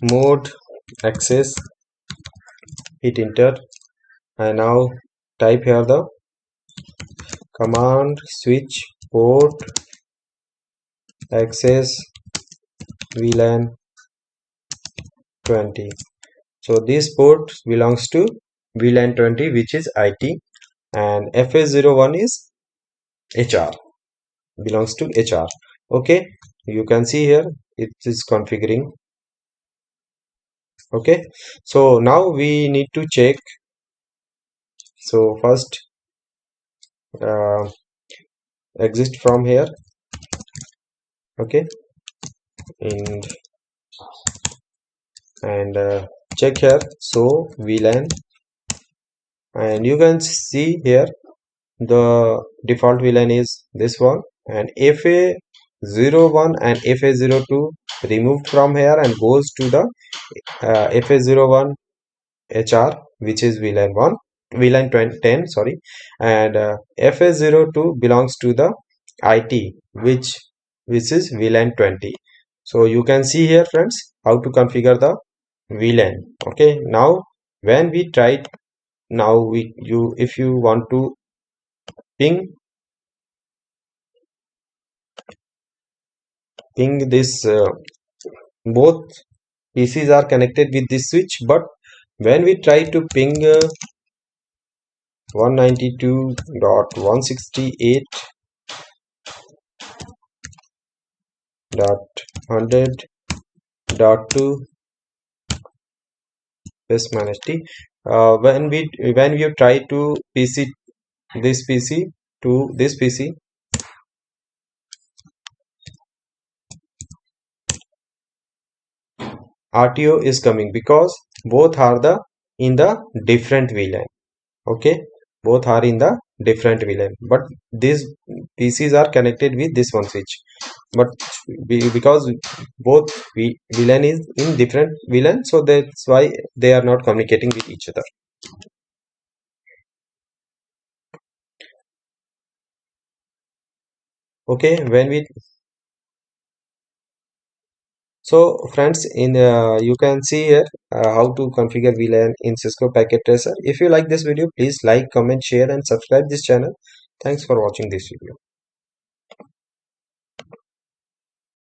mode access, hit enter, and now type here the command switch port access VLAN 20. So this port belongs to VLAN 20, which is IT, and FA01 is HR, belongs to HR. Okay, you can see here it is configuring. Okay, so now we need to check. So first exit from here. Okay, and check here. So VLAN, and you can see here the default VLAN is this one, and FA01 and FA02 removed from here and goes to the FA01 HR, which is VLAN 1, VLAN 10, sorry, and FA02 belongs to the IT, which is VLAN 20. So you can see here, friends, how to configure the VLAN. Okay, now when we try, now if you want to ping this, both PCs are connected with this switch, but when we try to ping 192.168.100.2 -t, when you try to this PC to this PC, RTO is coming because both are in the different VLAN. Okay, both are in the different VLAN, but these PCs are connected with this one switch, but because both VLAN is in different VLAN, so that's why they are not communicating with each other. Okay, so friends, in you can see here how to configure VLAN in Cisco Packet Tracer. If you like this video, please like, comment, share, and subscribe this channel. Thanks for watching this video.